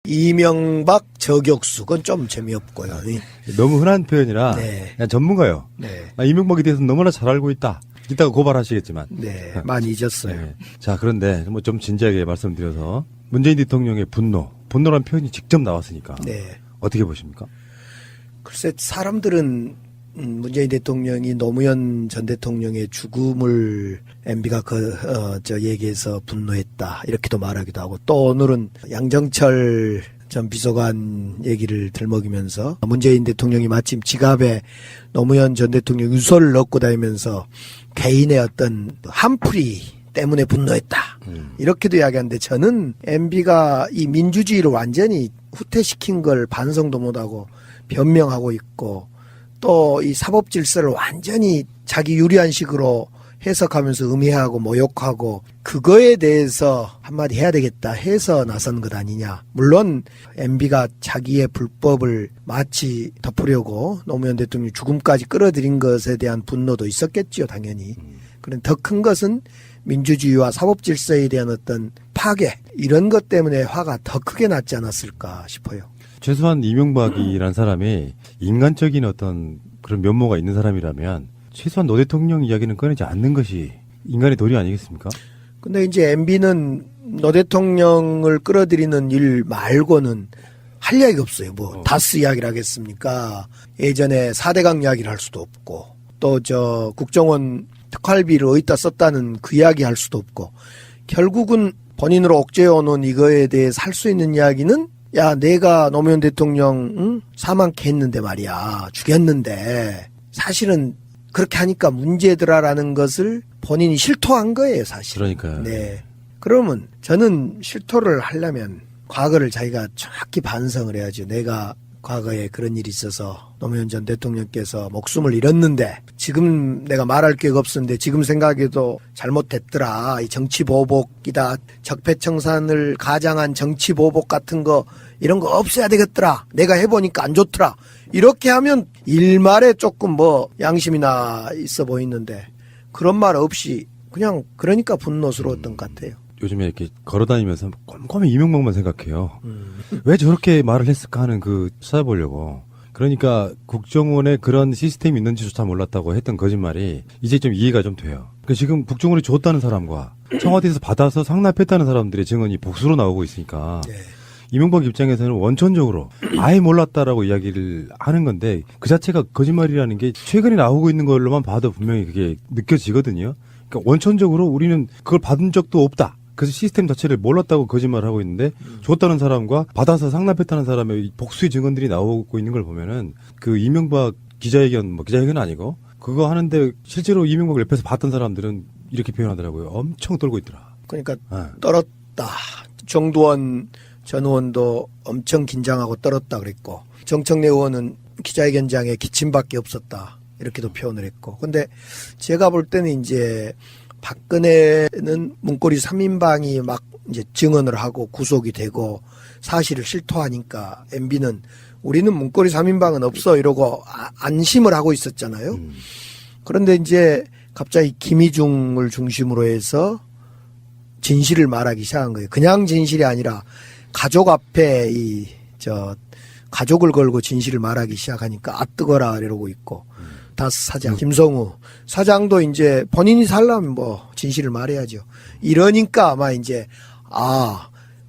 이명박 저격수, 그건 좀 재미없고요. 너무 흔한 표현이라 네. 그냥 전문가요. 네. 이명박에 대해서 너무나 잘 알고 있다. 이따가 고발하시겠지만. 네, 많이 잊었어요. 네. 자, 그런데 뭐 좀 진지하게 말씀드려서 문재인 대통령의 분노란 표현이 직접 나왔으니까 네. 어떻게 보십니까? 글쎄, 사람들은 문재인 대통령이 노무현 전 대통령의 죽음을 MB가 얘기해서 분노했다, 이렇게도 말하기도 하고, 또 오늘은 양정철 전 비서관 얘기를 들먹이면서 문재인 대통령이 마침 지갑에 노무현 전 대통령 유서를 넣고 다니면서 개인의 어떤 한풀이 때문에 분노했다, 이렇게도 이야기하는데, 저는 MB가 이 민주주의를 완전히 후퇴시킨 걸 반성도 못하고 변명하고 있고, 또 이 사법 질서를 완전히 자기 유리한 식으로 해석하면서 음해하고 모욕하고, 그거에 대해서 한마디 해야 되겠다 해서 나선 것 아니냐. 물론 MB가 자기의 불법을 마치 덮으려고 노무현 대통령 죽음까지 끌어들인 것에 대한 분노도 있었겠죠, 당연히. 그런 더 큰 것은 민주주의와 사법 질서에 대한 어떤 파괴, 이런 것 때문에 화가 더 크게 났지 않았을까 싶어요. 최소한 이명박이란 사람이 인간적인 어떤 그런 면모가 있는 사람이라면 최소한 노 대통령 이야기는 꺼내지 않는 것이 인간의 도리 아니겠습니까? 근데 이제 MB는 노 대통령을 끌어들이는 일 말고는 할 이야기가 없어요. 뭐 다스 이야기를 하겠습니까? 예전에 4대강 이야기를 할 수도 없고, 또 국정원 특활비를 어디다 썼다는 그 이야기 할 수도 없고, 결국은 본인으로 억제해오는 이거에 대해서 할 수 있는 이야기는, 야, 내가 노무현 대통령 사망케 했는데 말이야, 죽였는데 사실은 그렇게 하니까 문제더라라는 것을 본인이 실토한 거예요, 사실. 그러니까요. 네. 그러면 저는 실토를 하려면 과거를 자기가 정확히 반성을 해야죠. 내가 과거에 그런 일이 있어서 노무현 전 대통령께서 목숨을 잃었는데, 지금 내가 말할 기회가 없었는데 지금 생각해도 잘못됐더라, 이 정치보복이다, 적폐청산을 가장한 정치보복 같은 거, 이런 거 없애야 되겠더라, 내가 해보니까 안 좋더라, 이렇게 하면 일말에 조금 뭐 양심이나 있어 보이는데, 그런 말 없이 그냥 그러니까 분노스러웠던 것 같아요. 요즘에 이렇게 걸어다니면서 꼼꼼히 이명박만 생각해요. 왜 저렇게 말을 했을까 하는 찾아보려고. 그러니까 국정원에 그런 시스템이 있는지조차 몰랐다고 했던 거짓말이 이제 좀 이해가 좀 돼요. 그러니까 지금 국정원이 줬다는 사람과 청와대에서 받아서 상납했다는 사람들의 증언이 복수로 나오고 있으니까 네. 이명박 입장에서는 원천적으로 아예 몰랐다라고 이야기를 하는 건데, 그 자체가 거짓말이라는 게 최근에 나오고 있는 걸로만 봐도 분명히 그게 느껴지거든요. 그러니까 원천적으로 우리는 그걸 받은 적도 없다, 그래서 시스템 자체를 몰랐다고 거짓말을 하고 있는데, 줬다는 사람과 받아서 상납했다는 사람의 복수의 증언들이 나오고 있는 걸 보면은, 그 이명박 기자회견은 아니고 그거 하는데 실제로 이명박을 옆에서 봤던 사람들은 이렇게 표현하더라고요. 엄청 떨고 있더라. 그러니까 네. 떨었다. 정두원 전 의원도 엄청 긴장하고 떨었다 그랬고, 정청래 의원은 기자회견장에 기침밖에 없었다, 이렇게도 표현을 했고. 근데 제가 볼 때는 이제 박근혜는 문고리 3인방이 막 이제 증언을 하고 구속이 되고 사실을 실토하니까, MB는 우리는 문고리 3인방은 없어 이러고 안심을 하고 있었잖아요. 그런데 이제 갑자기 김희중을 중심으로 해서 진실을 말하기 시작한 거예요. 그냥 진실이 아니라 가족 앞에 가족을 걸고 진실을 말하기 시작하니까 아 뜨거라 이러고 있고, 다스 사장 김성우 사장도 이제 본인이 살려면 뭐 진실을 말해야죠. 이러니까 아마 이제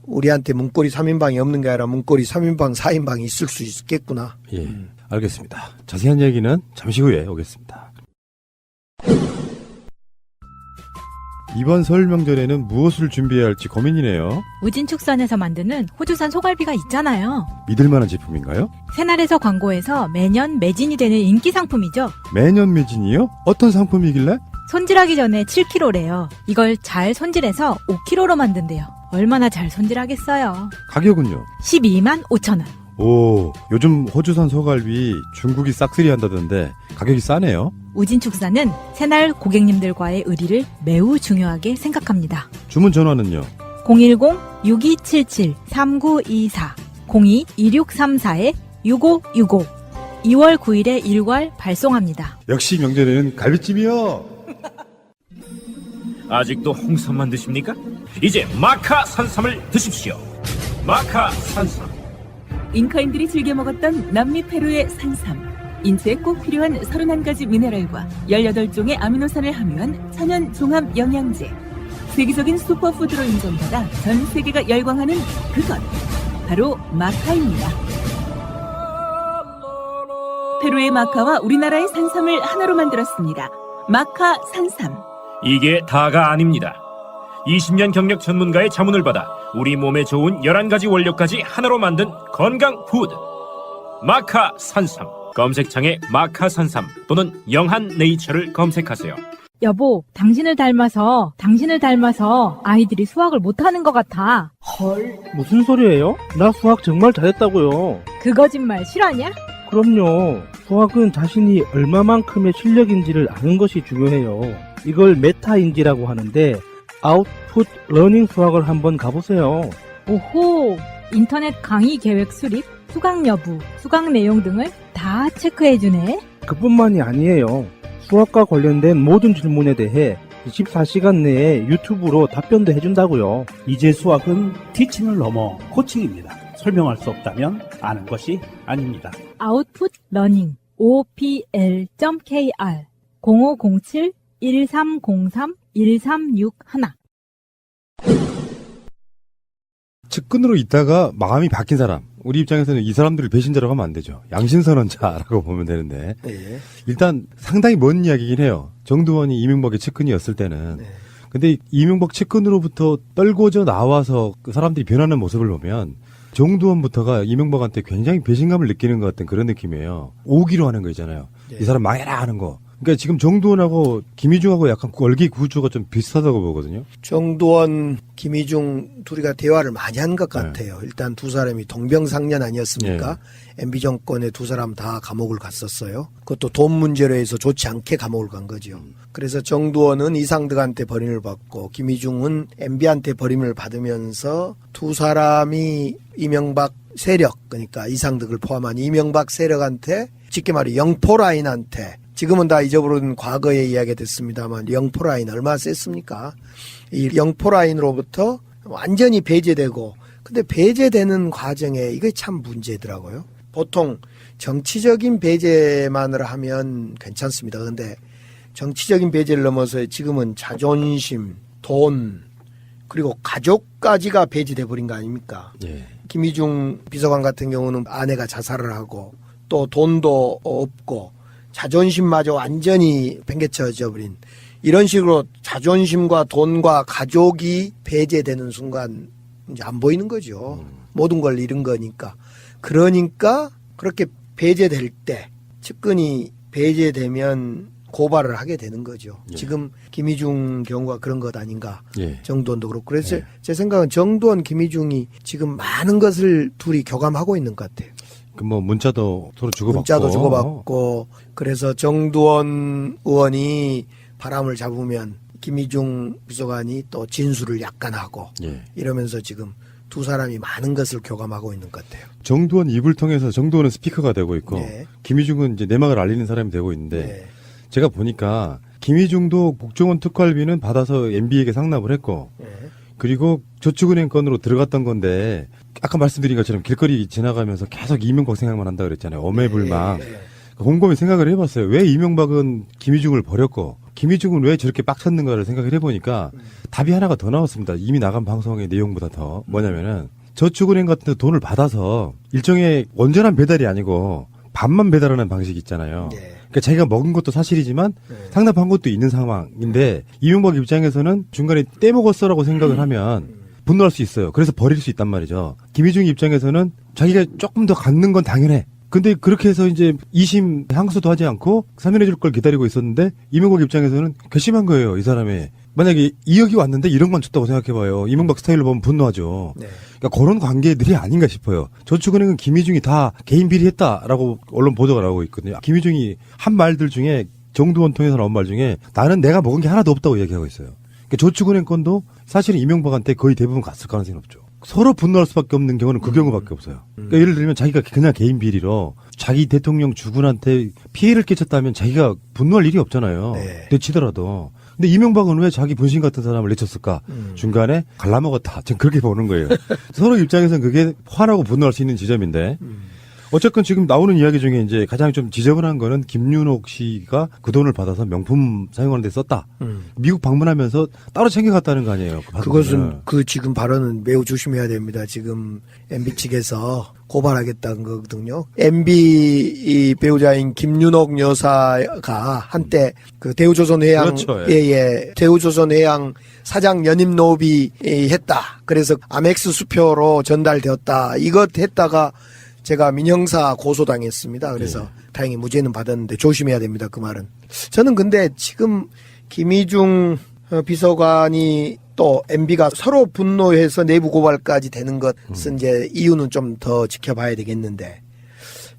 우리한테 문고리 3인방이 없는 게 아니라 문고리 3인방 4인방이 있을 수 있겠구나. 예, 알겠습니다. 자세한 얘기는 잠시 후에 오겠습니다. 이번 설 명절에는 무엇을 준비해야 할지 고민이네요. 우진축산에서 만드는 호주산 소갈비가 있잖아요. 믿을 만한 제품인가요? 새날에서 광고에서 매년 매진이 되는 인기 상품이죠. 매년 매진이요? 어떤 상품이길래? 손질하기 전에 7kg래요. 이걸 잘 손질해서 5kg로 만든대요. 얼마나 잘 손질하겠어요. 가격은요? 12만 5천 원. 오, 요즘 호주산 소갈비 중국이 싹쓸이 한다던데 가격이 싸네요. 우진축산은 새날 고객님들과의 의리를 매우 중요하게 생각합니다. 주문 전화는요? 010-6277-3924 02-2634-6565 2월 9일에 일괄 발송합니다. 역시 명절에는 갈비찜이요. 아직도 홍삼만 드십니까? 이제 마카 산삼을 드십시오. 마카 산삼. 잉카인들이 즐겨 먹었던 남미 페루의 산삼. 인체에 꼭 필요한 31가지 미네랄과 18종의 아미노산을 함유한 천연 종합 영양제. 세계적인 슈퍼푸드로 인정받아 전 세계가 열광하는 그것. 바로 마카입니다. 페루의 마카와 우리나라의 산삼을 하나로 만들었습니다. 마카 산삼. 이게 다가 아닙니다. 20년 경력 전문가의 자문을 받아 우리 몸에 좋은 11가지 원료까지 하나로 만든 건강 푸드. 마카 산삼. 검색창에 마카 산삼 또는 영한 네이처를 검색하세요. 여보, 당신을 닮아서 아이들이 수학을 못하는 것 같아. 무슨 소리예요? 나 수학 정말 잘했다고요. 그 거짓말 실화냐? 그럼요. 수학은 자신이 얼마만큼의 실력인지를 아는 것이 중요해요. 이걸 메타인지라고 하는데 아웃풋 러닝 수학을 한번 가보세요. 오호, 인터넷 강의 계획 수립, 수강 여부, 수강 내용 등을 다 체크해주네. 그뿐만이 아니에요. 수학과 관련된 모든 질문에 대해 24시간 내에 유튜브로 답변도 해준다고요. 이제 수학은 티칭을 넘어 코칭입니다. 설명할 수 없다면 아는 것이 아닙니다. 아웃풋 러닝 opl.kr 0507-1303-1361 측근으로 있다가 마음이 바뀐 사람. 우리 입장에서는 이 사람들을 배신자라고 하면 안 되죠. 양심선언자라고 보면 되는데. 예. 일단 상당히 먼 이야기긴 해요. 정두원이 이명박의 측근이었을 때는. 네. 근데 이명박 측근으로부터 떨궈져 나와서 그 사람들이 변하는 모습을 보면 정두원부터가 이명박한테 굉장히 배신감을 느끼는 것 같은 그런 느낌이에요. 오기로 하는 거 있잖아요. 네. 이 사람 망해라 하는 거. 그러니까 지금 정두원하고 김희중하고 약간 월기 구조가 좀 비슷하다고 보거든요. 정두원, 김희중 둘이가 대화를 많이 한 것 같아요. 일단 두 사람이 동병상련 아니었습니까? MB 정권에 두 사람 다 감옥을 갔었어요. 그것도 돈 문제로 해서 좋지 않게 감옥을 간 거죠. 그래서 정두원은 이상득한테 버림을 받고 김희중은 MB한테 버림을 받으면서 두 사람이 이명박 세력, 그러니까 이상득을 포함한 이명박 세력한테 쉽게 말해 영포라인한테, 지금은 다 잊어버린 과거의 이야기가 됐습니다만 영포라인 얼마나 셌습니까? 이 영포라인으로부터 완전히 배제되고, 근데 배제되는 과정에 이게 참 문제더라고요. 보통 정치적인 배제만을 하면 괜찮습니다. 그런데 정치적인 배제를 넘어서 지금은 자존심, 돈, 그리고 가족까지가 배제돼 버린 거 아닙니까? 예. 김희중 비서관 같은 경우는 아내가 자살을 하고 또 돈도 없고 자존심마저 완전히 팽개쳐져 버린, 이런 식으로 자존심과 돈과 가족이 배제되는 순간 이제 안 보이는 거죠. 모든 걸 잃은 거니까. 그러니까 그렇게 배제될 때, 측근이 배제되면 고발을 하게 되는 거죠. 예. 지금 김희중 경우가 그런 것 아닌가. 예. 정두원도 그렇고. 그래서 예. 제 생각은 정두원, 김희중이 지금 많은 것을 둘이 교감하고 있는 것 같아요. 그 뭐 문자도 서로 주고받고. 문자도 주고받고. 그래서 정두원 의원이 바람을 잡으면 김희중 비서관이 또 진술을 약간 하고 예. 이러면서 지금 두 사람이 많은 것을 교감하고 있는 것 같아요. 정두원 입을 통해서 정두원은 스피커가 되고 있고 네. 김희중은 이제 내막을 알리는 사람이 되고 있는데 네. 제가 보니까 김희중도 국정원 특활비는 받아서 MB에게 상납을 했고 네. 그리고 저축은행 건으로 들어갔던 건데 아까 말씀드린 것처럼 길거리 지나가면서 계속 이명박 생각만 한다 그랬잖아요. 어매불망. 네. 곰곰이 생각을 해봤어요. 왜 이명박은 김희중을 버렸고 김희중은 왜 저렇게 빡쳤는가를 생각을 해보니까 답이 하나가 더 나왔습니다. 이미 나간 방송의 내용보다 더. 뭐냐면은 저축은행 같은 데 돈을 받아서 일종의 온전한 배달이 아니고 반만 배달하는 방식이 있잖아요. 네. 그러니까 자기가 먹은 것도 사실이지만 네. 상납한 것도 있는 상황인데 이명박 입장에서는 중간에 떼먹었어라고 생각을 하면 분노할 수 있어요. 그래서 버릴 수 있단 말이죠. 김희중 입장에서는 자기가 조금 더 갖는 건 당연해. 근데 그렇게 해서 이제 2심 항소도 하지 않고 사면해 줄 걸 기다리고 있었는데 이명박 입장에서는 괘씸한 거예요. 이 사람이. 만약에 2억이 왔는데 1억만 줬다고 생각해봐요. 이명박 스타일로 보면 분노하죠. 네. 그러니까 그런 관계들이 아닌가 싶어요. 저축은행은 김희중이 다 개인 비리했다라고 언론 보도가 나오고 있거든요. 김희중이 한 말들 중에 정두원 통해서 나온 말 중에 나는 내가 먹은 게 하나도 없다고 얘기하고 있어요. 그러니까 저축은행 건도 사실은 이명박한테 거의 대부분 갔을 가능성이 없죠. 서로 분노할 수밖에 없는 경우는 그 경우밖에 없어요. 그러니까 예를 들면 자기가 그냥 개인 비리로 자기 대통령 주군한테 피해를 끼쳤다면 자기가 분노할 일이 없잖아요. 네. 되치더라도. 근데 이명박은 왜 자기 분신 같은 사람을 내쳤을까? 중간에 갈라먹었다. 전 그렇게 보는 거예요. 서로 입장에서는 그게 화나고 분노할 수 있는 지점인데 어쨌건 지금 나오는 이야기 중에 이제 가장 좀 지저분한 거는 김윤옥 씨가 그 돈을 받아서 명품 사용하는 데 썼다. 미국 방문하면서 따로 챙겨갔다는 거 아니에요? 그 그것은 그 지금 발언은 매우 조심해야 됩니다. 지금 MB 측에서 고발하겠다는 거거든요. MB 이 배우자인 김윤옥 여사가 한때 그 대우조선해양 그렇죠, 대우조선해양 사장 연임 노비 했다. 그래서 아멕스 수표로 전달되었다. 이것 했다가 제가 민형사 고소당했습니다. 그래서 다행히 무죄는 받았는데 조심해야 됩니다. 그 말은. 저는 근데 지금 김희중 비서관이 또 MB가 서로 분노해서 내부 고발까지 되는 것은 이제 이유는 좀 더 지켜봐야 되겠는데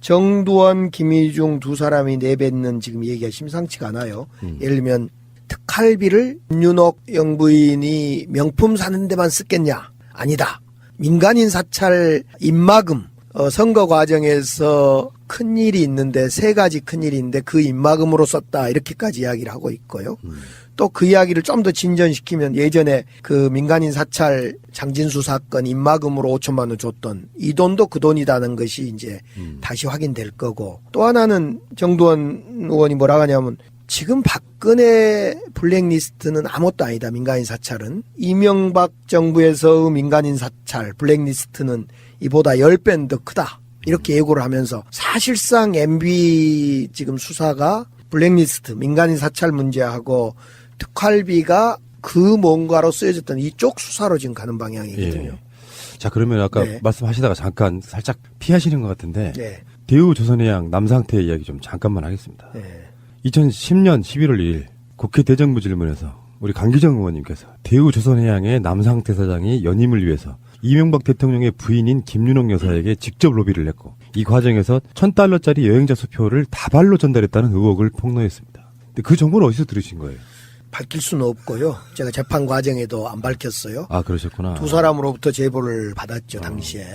정두원, 김희중 두 사람이 내뱉는 지금 얘기가 심상치가 않아요. 예를 들면 특활비를 윤옥 영부인이 명품 사는 데만 쓰겠냐? 아니다. 민간인 사찰 입마금 선거 과정에서 큰 일이 있는데 세 가지 큰 일이 있는데 그 입마금으로 썼다 이렇게까지 이야기를 하고 있고요. 또 그 이야기를 좀 더 진전시키면 예전에 그 민간인 사찰 장진수 사건 입마금으로 5천만 원 줬던 이 돈도 그 돈이라는 것이 이제 다시 확인될 거고 또 하나는 정두원 의원이 뭐라고 하냐면 지금 박근혜 블랙리스트는 아무것도 아니다. 민간인 사찰은. 이명박 정부에서의 민간인 사찰 블랙리스트는 이보다 10배는 더 크다. 이렇게 예고를 하면서 사실상 MB 지금 수사가 블랙리스트 민간인 사찰 문제하고 특활비가 그 뭔가로 쓰여졌던 이쪽 수사로 지금 가는 방향이거든요. 예. 자 그러면 아까 네. 말씀하시다가 잠깐 살짝 피하시는 것 같은데 네. 대우조선해양 남상태 이야기 좀 잠깐만 하겠습니다. 네. 2010년 11월 2일 국회 대정부 질문에서 우리 강기정 의원님께서 대우조선해양의 남상태 사장이 연임을 위해서 이명박 대통령의 부인인 김윤옥 여사에게 직접 로비를 했고 이 과정에서 $1,000짜리 여행자 수표를 다발로 전달했다는 의혹을 폭로했습니다. 근데 그 정보는 어디서 들으신 거예요? 밝힐 수는 없고요. 제가 재판 과정에도 안 밝혔어요. 아 그러셨구나. 두 사람으로부터 제보를 받았죠, 당시에.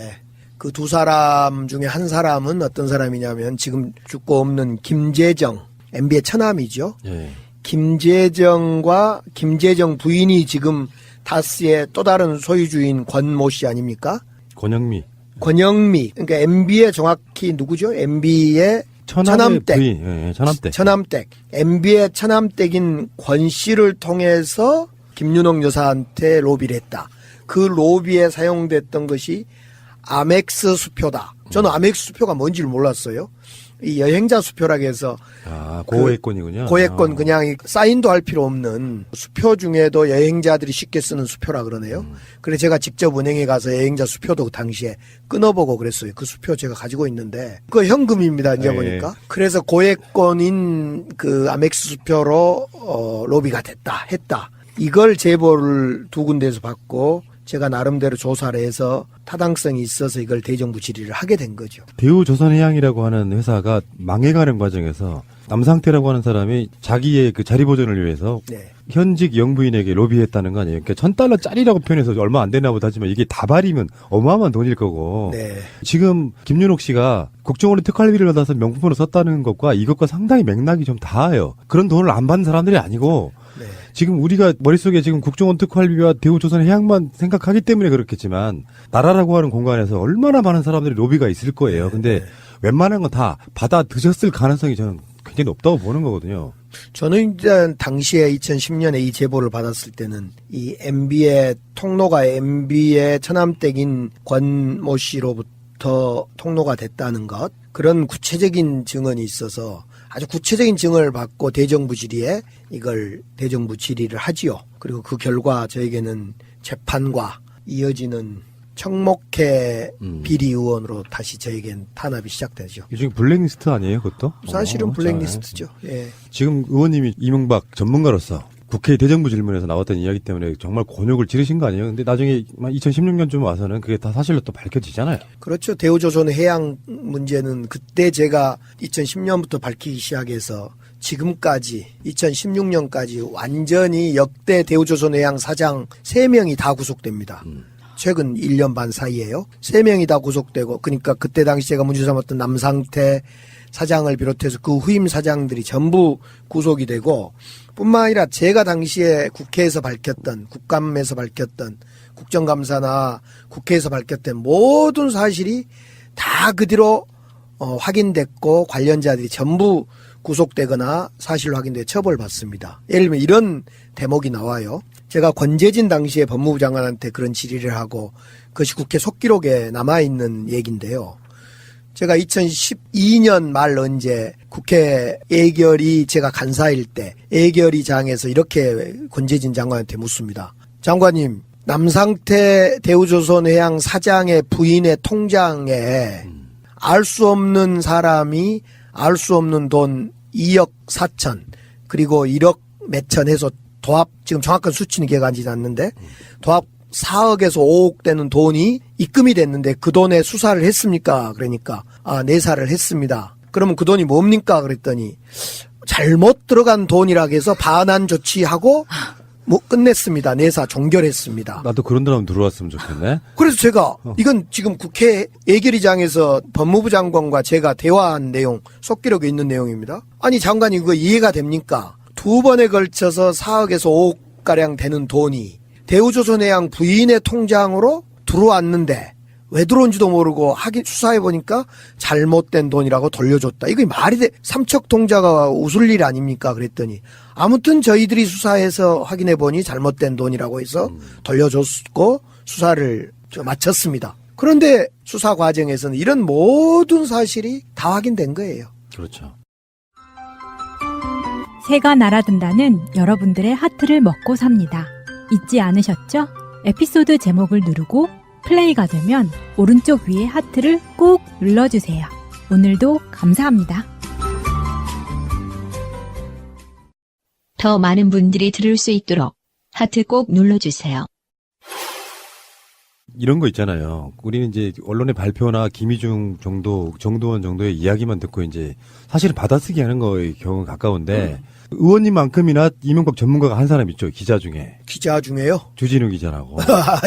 그 두 사람 중에 한 사람은 어떤 사람이냐면 지금 죽고 없는 김재정, MB의 처남이죠. 예. 김재정과 김재정 부인이 지금 다스의 또 다른 소유주인 권모 씨 아닙니까? 권영미. 권영미. 그러니까 MB의 정확히 누구죠? MB의 처남댁. 부인. 예, 처남댁. 처남댁. MB의 처남댁인 권 씨를 통해서 김윤옥 여사한테 로비를 했다. 그 로비에 사용됐던 것이 아멕스 수표다. 저는 아멕스 수표가 뭔지를 몰랐어요. 이 여행자 수표라고 해서 아, 고액권이군요. 고액권 그냥 사인도 할 필요 없는 수표 중에도 여행자들이 쉽게 쓰는 수표라 그러네요. 그래서 제가 직접 은행에 가서 여행자 수표도 그 당시에 끊어보고 그랬어요. 그 수표 제가 가지고 있는데 그거 현금입니다. 이제 예. 보니까. 그래서 고액권인 그 아멕스 수표로 로비가 했다. 이걸 제보를 두 군데에서 받고 제가 나름대로 조사를 해서 타당성이 있어서 이걸 대정부 질의를 하게 된 거죠. 대우조선해양이라고 하는 회사가 망해가는 과정에서 남상태라고 하는 사람이 자기의 그 자리 보존을 위해서 네. 현직 영부인에게 로비했다는 거 아니에요? 그러니까 $1,000짜리라고 표현해서 얼마 안 되나 보다 하지만 이게 다발이면 어마어마한 돈일 거고. 네. 지금 김윤옥 씨가 국정원의 특활비를 받아서 명품으로 썼다는 것과 이것과 상당히 맥락이 좀 닿아요. 그런 돈을 안 받는 사람들이 아니고 네. 지금 우리가 머릿속에 지금 국정원 특활비와 대우조선해양만 생각하기 때문에 그렇겠지만 나라라고 하는 공간에서 얼마나 많은 사람들이 로비가 있을 거예요. 근데 웬만한 건 다 받아 드셨을 가능성이 저는 굉장히 높다고 보는 거거든요. 저는 일단 당시에 2010년에 이 제보를 받았을 때는 이 MB의 통로가 MB의 처남댁인 권모 씨로부터 통로가 됐다는 것 그런 구체적인 증언이 있어서 아주 구체적인 증언을 받고 대정부 질의에 이걸 대정부 질의를 하지요. 그리고 그 결과 저에게는 재판과 이어지는 청목회 비리 의원으로 다시 저에겐 탄압이 시작되죠. 요즘 블랙리스트 아니에요, 그것도? 사실은 블랙리스트죠. 예. 지금 의원님이 이명박 전문가로서 국회 대정부 질문에서 나왔던 이야기 때문에 정말 곤욕을 지르신 거 아니에요? 근데 나중에 2016년쯤 와서는 그게 다 사실로 또 밝혀지잖아요. 그렇죠. 대우조선 해양 문제는 그때 제가 2010년부터 밝히기 시작해서 지금까지 2016년까지 완전히 역대 대우조선 해양 사장 3명이 다 구속됩니다. 최근 1년 반 사이에요. 3명이 다 구속되고 그러니까 그때 당시 제가 문제 삼았던 남상태 사장을 비롯해서 그 후임 사장들이 전부 구속이 되고, 뿐만 아니라 제가 당시에 국회에서 밝혔던, 국감에서 밝혔던, 국정감사나 국회에서 밝혔던 모든 사실이 다 그 뒤로 확인됐고, 관련자들이 전부 구속되거나 사실로 확인돼 처벌받습니다. 예를 들면 이런 대목이 나와요. 제가 권재진 당시에 법무부 장관한테 그런 질의를 하고, 그것이 국회 속기록에 남아있는 얘기인데요. 제가 2012년 말 언제 국회 예결위 제가 간사일 때 예결위장에서 이렇게 권재진 장관한테 묻습니다. 장관님, 남상태 대우조선해양 사장의 부인의 통장에 알 수 없는 사람이 알 수 없는 돈 2억 4천 그리고 1억 몇천 해서 도합, 지금 정확한 수치는 기억나지 않는데 도합 4억에서 5억 되는 돈이 입금이 됐는데 그 돈에 수사를 했습니까? 그러니까 내사를 했습니다. 그러면 그 돈이 뭡니까? 그랬더니 잘못 들어간 돈이라고 해서 반환 조치하고 끝냈습니다. 내사 종결했습니다. 나도 그런 데라면 들어왔으면 좋겠네. 그래서 제가 이건 지금 국회 예결위장에서 법무부 장관과 제가 대화한 내용, 속기록에 있는 내용입니다. 아니 장관님 그거 이해가 됩니까? 2번에 걸쳐서 4억에서 5억가량 되는 돈이 대우조선해양 부인의 통장으로 들어왔는데 왜 들어온지도 모르고 수사해보니까 잘못된 돈이라고 돌려줬다. 이게 말이 돼. 삼척동자가 웃을 일 아닙니까? 그랬더니 아무튼 저희들이 수사해서 확인해보니 잘못된 돈이라고 해서 돌려줬고 수사를 마쳤습니다. 그런데 수사 과정에서는 이런 모든 사실이 다 확인된 거예요. 그렇죠. 새가 날아든다는 여러분들의 하트를 먹고 삽니다. 잊지 않으셨죠? 에피소드 제목을 누르고 플레이가 되면 오른쪽 위에 하트를 꼭 눌러주세요. 오늘도 감사합니다. 더 많은 분들이 들을 수 있도록 하트 꼭 눌러주세요. 이런 거 있잖아요. 우리는 이제 언론의 발표나 김희중 정도, 정도원 정도의 이야기만 듣고 이제 사실은 받아쓰기 하는 거의 경우 가까운데 의원님만큼이나 이명박 전문가가 한 사람 있죠. 기자 중에. 기자 중에요? 주진우 기자라고.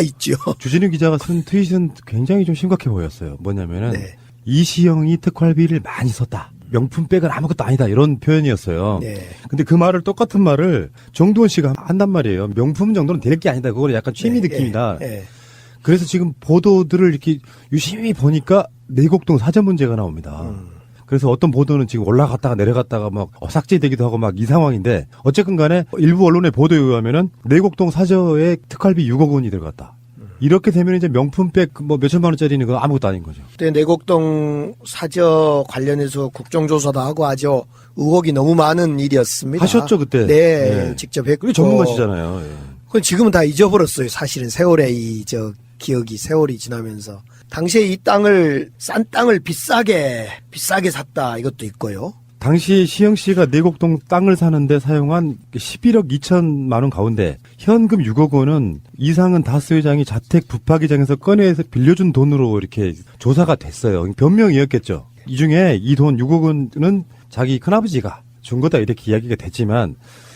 있죠. 주진우 기자가 쓴 트윗은 굉장히 좀 심각해 보였어요. 뭐냐면은 네. 이시영이 특활비를 많이 썼다. 명품백은 아무것도 아니다. 이런 표현이었어요. 네. 근데 그 말을 똑같은 말을 정두원 씨가 한단 말이에요. 명품 정도는 될 게 아니다. 그거는 약간 취미 느낌이다. 네. 그래서 지금 보도들을 이렇게 유심히 보니까 내곡동 사저 문제가 나옵니다. 그래서 어떤 보도는 지금 올라갔다가 내려갔다가 막 삭제되기도 하고 막 이 상황인데 어쨌든 간에 일부 언론의 보도에 의하면은 내곡동 사저에 특활비 6억 원이 들어갔다. 이렇게 되면 이제 명품백 뭐 몇천만 원짜리는 그거 아무것도 아닌 거죠. 그때 내곡동 사저 관련해서 국정조사도 하고 아주 의혹이 너무 많은 일이었습니다. 하셨죠 그때? 네, 직접 했고. 그게 전문가시잖아요. 예. 그건 지금은 다 잊어버렸어요. 사실은 세월의 기억이 세월이 지나면서. 당시에 이 땅을, 싼 땅을 비싸게 샀다. 이것도 있고요. 당시 시영 씨가 내곡동 땅을 사는데 사용한 11억 2천만 원 가운데 현금 6억 원은 이상은 다스 회장이 자택 부파기장에서 꺼내서 빌려준 돈으로 이렇게 조사가 됐어요. 변명이었겠죠. 이 중에 이 돈 6억 원은 자기 큰아버지가 준 거다 이렇게 이야기가 됐지만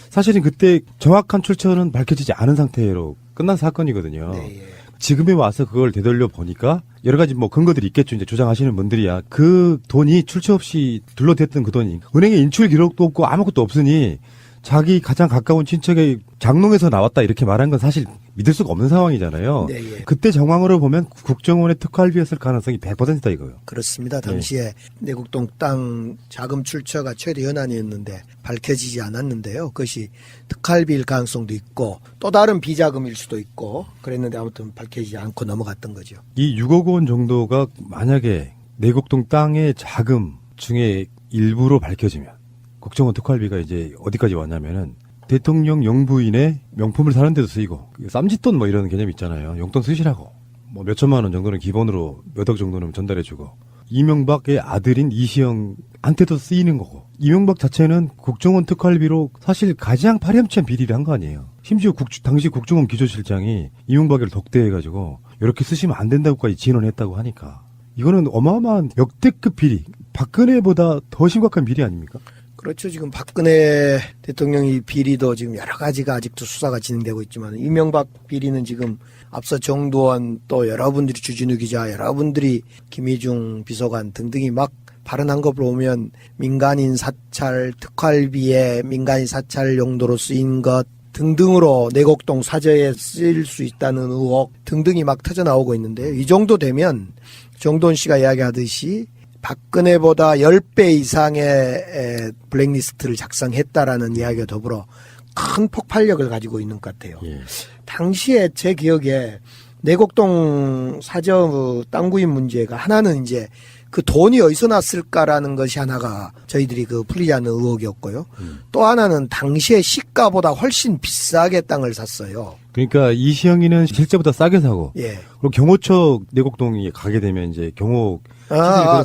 사실은 그때 정확한 출처는 밝혀지지 않은 상태로 끝난 사건이거든요. 네, 예. 지금에 와서 그걸 되돌려 보니까 여러 가지 뭐 근거들이 있겠죠. 이제 주장하시는 분들이야. 그 돈이 출처 없이 둘러댔던 그 돈이 은행에 인출 기록도 없고 아무것도 없으니 자기 가장 가까운 친척의 장롱에서 나왔다 이렇게 말한 건 사실 믿을 수가 없는 상황이잖아요. 네, 예. 그때 정황으로 보면 국정원의 특활비였을 가능성이 100%다 이거예요. 그렇습니다. 당시에 내곡동 땅 자금 출처가 최대 현안이었는데 밝혀지지 않았는데요. 그것이 특활비일 가능성도 있고 또 다른 비자금일 수도 있고 그랬는데 아무튼 밝혀지지 않고 넘어갔던 거죠. 이 6억 원 정도가 만약에 내곡동 땅의 자금 중에 일부로 밝혀지면 국정원 특활비가 이제 어디까지 왔냐면은 대통령 영부인의 명품을 사는 데도 쓰이고 쌈짓돈 뭐 이런 개념 있잖아요. 용돈 쓰시라고 뭐 몇천만 원 정도는 기본으로 몇 억 정도는 전달해주고 이명박의 아들인 이시영한테도 쓰이는 거고 이명박 자체는 국정원 특활비로 사실 가장 파렴치한 비리를 한 거 아니에요. 심지어 당시 국정원 기조실장이 이명박을 독대해가지고 이렇게 쓰시면 안 된다고까지 진언했다고 하니까 이거는 어마어마한 역대급 비리, 박근혜보다 더 심각한 비리 아닙니까? 그렇죠. 지금 박근혜 대통령의 비리도 지금 여러 가지가 아직도 수사가 진행되고 있지만 이명박 비리는 지금 앞서 정두원 또 여러분들이 주진우 기자, 여러분들이 김희중 비서관 등등이 막 발언한 거 보면 민간인 사찰, 특활비에 민간인 사찰 용도로 쓰인 것 등등으로 내곡동 사저에 쓰일 수 있다는 의혹 등등이 막 터져 나오고 있는데요. 이 정도 되면 정돈 씨가 이야기하듯이 박근혜보다 10배 이상의 블랙리스트를 작성했다라는 이야기와 더불어 큰 폭발력을 가지고 있는 것 같아요. 예. 당시에 제 기억에 내곡동 사저 땅 구입 문제가 하나는 이제 그 돈이 어디서 났을까라는 것이 하나가 저희들이 그 풀리지 않는 의혹이었고요. 또 하나는 당시에 시가보다 훨씬 비싸게 땅을 샀어요. 그러니까 이시영이는 실제보다 싸게 사고 예. 그리고 경호처 내곡동이 가게 되면 이제 경호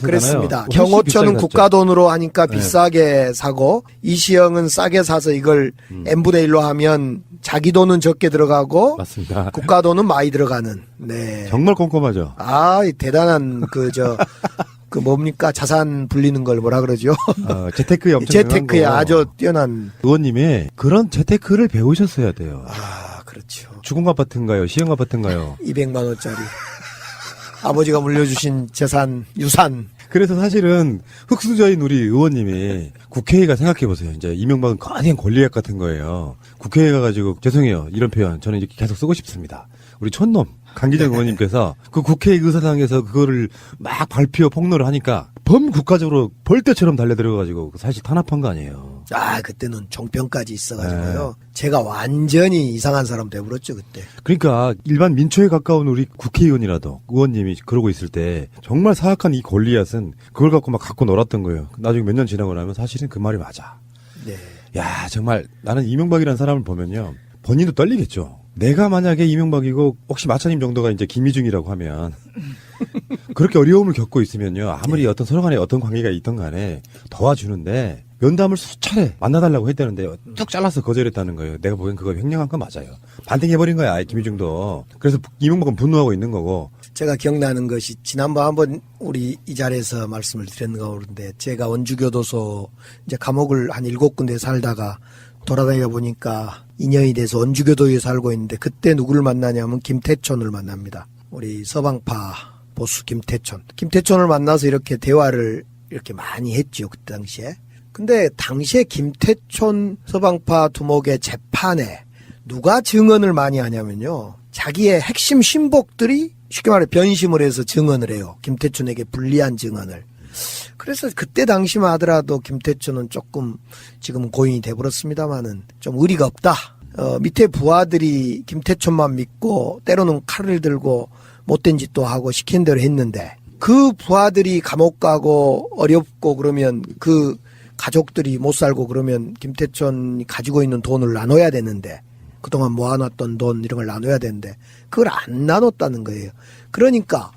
그랬습니다. 훨씬 경호처는 비싸게 샀죠. 국가 돈으로 하니까 네. 비싸게 사고 이시영은 싸게 사서 이걸 n분의 1로 하면 자기 돈은 적게 들어가고 맞습니다. 국가 돈은 많이 들어가는. 네. 정말 꼼꼼하죠. 이 대단한 그 뭡니까 자산 불리는 걸 뭐라 그러죠? 재테크에 엄청 재테크에 유명한 거. 아주 뛰어난. 의원님이 그런 재테크를 배우셨어야 돼요. 그렇죠. 주공 아파트인가요? 시형 아파트인가요? 200만 원짜리. 아버지가 물려주신 재산, 유산. 그래서 사실은 흑수저인 우리 의원님이 국회의가 생각해보세요. 이제 이명박은 거대한 권리액 같은 거예요. 국회에 가가지고 죄송해요. 이런 표현 저는 이렇게 계속 쓰고 싶습니다. 우리 촌놈 강기정 의원님께서 그 국회 의사당에서 그거를 막 발표 폭로를 하니까 범국가적으로 벌떼처럼 달려들어가지고 사실 탄압한 거 아니에요. 그때는 종편까지 있어가지고요. 제가 완전히 이상한 사람 돼버렸죠, 그때. 그러니까 일반 민초에 가까운 우리 국회의원이라도 의원님이 그러고 있을 때 정말 사악한 이 골리앗은 그걸 갖고 막 갖고 놀았던 거예요. 나중에 몇 년 지나고 나면 사실은 그 말이 맞아. 네. 야, 정말 나는 이명박이라는 사람을 보면요. 본인도 떨리겠죠. 내가 만약에 이명박이고 혹시 마차님 정도가 이제 김희중이라고 하면 그렇게 어려움을 겪고 있으면요. 아무리 어떤 서로 간에 어떤 관계가 있던 간에 도와주는데 면담을 수차례 만나달라고 했다는데 뚝 잘라서 거절했다는 거예요. 내가 보기엔 그거 횡령한 건 맞아요. 반띵해버린 거야, 김희중도. 그래서 이명박은 분노하고 있는 거고. 제가 기억나는 것이 지난번 한번 우리 이 자리에서 말씀을 드렸는가 모르는데 제가 원주교도소 이제 감옥을 한 7군데 살다가 돌아다니다 보니까 인연이 돼서 원주교도에 살고 있는데 그때 누구를 만나냐면 김태촌을 만납니다. 우리 서방파 보수 김태촌. 김태촌을 만나서 이렇게 대화를 이렇게 많이 했죠. 그때 당시에. 근데 당시에 김태촌 서방파 두목의 재판에 누가 증언을 많이 하냐면요. 자기의 핵심 신복들이 쉽게 말해 변심을 해서 증언을 해요. 김태촌에게 불리한 증언을. 그래서 그때 당시만 하더라도 김태촌은 조금 지금은 고인이 돼버렸습니다마는 좀 의리가 없다. 밑에 부하들이 김태촌만 믿고 때로는 칼을 들고 못된 짓도 하고 시킨 대로 했는데 그 부하들이 감옥 가고 어렵고 그러면 그 가족들이 못 살고 그러면 김태촌이 가지고 있는 돈을 나눠야 되는데 그동안 모아놨던 돈 이런 걸 나눠야 되는데 그걸 안 나눴다는 거예요. 그러니까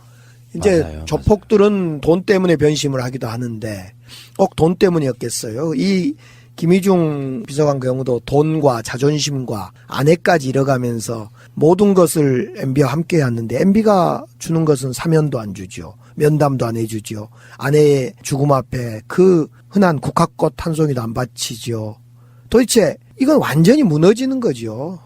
이제 맞아요. 조폭들은 돈 때문에 변심을 하기도 하는데 꼭 돈 때문이었겠어요. 이 김희중 비서관 경우도 돈과 자존심과 아내까지 잃어가면서 모든 것을 MB와 함께 했는데 MB가 주는 것은 사면도 안 주죠. 면담도 안 해주죠. 아내의 죽음 앞에 그 흔한 국화꽃 한 송이도 안 바치죠. 도대체 이건 완전히 무너지는 거죠.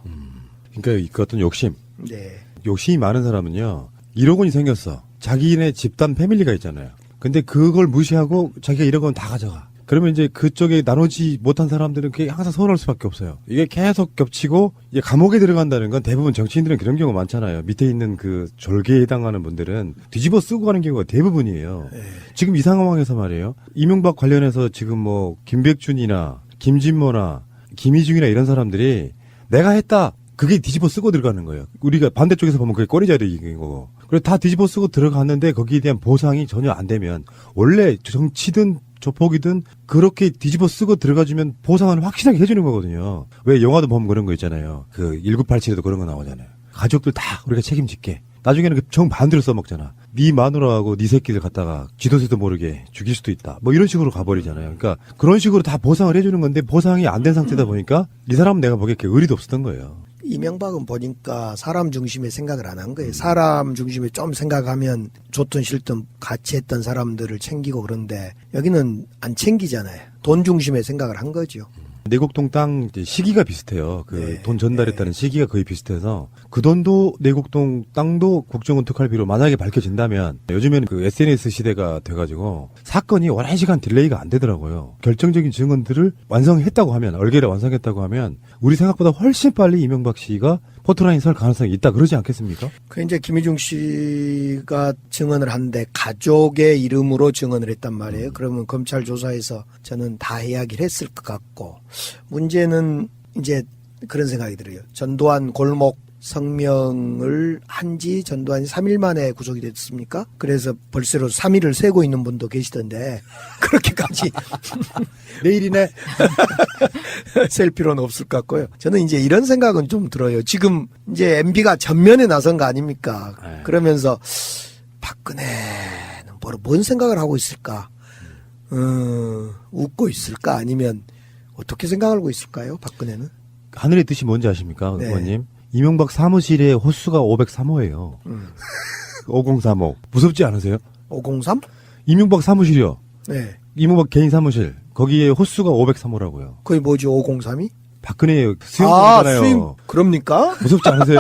그러니까 그 어떤 욕심. 네. 욕심이 많은 사람은요. 1억 원이 생겼어. 자기네 집단 패밀리가 있잖아요. 근데 그걸 무시하고 자기가 1억 원 다 가져가. 그러면 이제 그쪽에 나누지 못한 사람들은 그게 항상 서운할 수밖에 없어요. 이게 계속 겹치고 이제 감옥에 들어간다는 건 대부분 정치인들은 그런 경우가 많잖아요. 밑에 있는 그 졸개에 해당하는 분들은 뒤집어 쓰고 가는 경우가 대부분이에요. 지금 이 상황에서 말이에요. 이명박 관련해서 지금 뭐 김백준이나 김진모나 김희중이나 이런 사람들이 내가 했다. 그게 뒤집어 쓰고 들어가는 거예요. 우리가 반대쪽에서 보면 그게 꼬리자리인 거고. 그래서 다 뒤집어 쓰고 들어갔는데 거기에 대한 보상이 전혀 안 되면 원래 정치든 조폭이든 그렇게 뒤집어 쓰고 들어가주면 보상은 확실하게 해주는 거거든요. 왜 영화도 보면 그런 거 있잖아요. 그 1987에도 그런 거 나오잖아요. 가족들 다 우리가 책임질게. 나중에는 그 정반대로 써먹잖아. 네 마누라하고 네 새끼들 갖다가 쥐도새도 모르게 죽일 수도 있다. 뭐 이런 식으로 가버리잖아요. 그러니까 그런 식으로 다 보상을 해주는 건데 보상이 안 된 상태다 보니까 이 사람은 내가 보기에 의리도 없었던 거예요. 이명박은 보니까 사람 중심의 생각을 안 한 거예요. 사람 중심에 좀 생각하면 좋든 싫든 같이 했던 사람들을 챙기고 그런데 여기는 안 챙기잖아요. 돈 중심의 생각을 한 거죠. 내곡동 땅 이제 시기가 비슷해요. 그 네. 돈 전달했다는 시기가 거의 비슷해서 그 돈도 내곡동 땅도 국정원 특활비로 만약에 밝혀진다면 요즘에는 그 SNS 시대가 돼가지고 사건이 오랜 시간 딜레이가 안 되더라고요. 결정적인 증언들을 완성했다고 하면 얼개를 완성했다고 하면 우리 생각보다 훨씬 빨리 이명박 씨가 포토라인 설 가능성이 있다 그러지 않겠습니까? 그 이제 김희중 씨가 증언을 하는데 가족의 이름으로 증언을 했단 말이에요. 그러면 검찰 조사에서 저는 다 이야기를 했을 것 같고 문제는 이제 그런 생각이 들어요. 전두환 골목 성명을 한지 전두환이 3일 만에 구속이 됐습니까? 그래서 벌써로 3일을 세고 있는 분도 계시던데 그렇게까지 내일이네 셀 필요는 없을 것 같고요. 저는 이제 이런 생각은 좀 들어요. 지금 이제 MB가 전면에 나선 거 아닙니까? 네. 그러면서 박근혜는 뭔 생각을 하고 있을까? 웃고 있을까? 아니면 어떻게 생각하고 있을까요? 박근혜는? 하늘의 뜻이 뭔지 아십니까, 네. 의원님? 이명박 사무실의 호수가 503호예요. 5035. 무섭지 않으세요? 503? 이명박 사무실이요. 네. 이명박 개인 사무실. 거기에 호수가 503호라고요. 거기 뭐죠? 503이? 박근혜 수용자잖아요. 수임. 그럽니까? 무섭지 않으세요?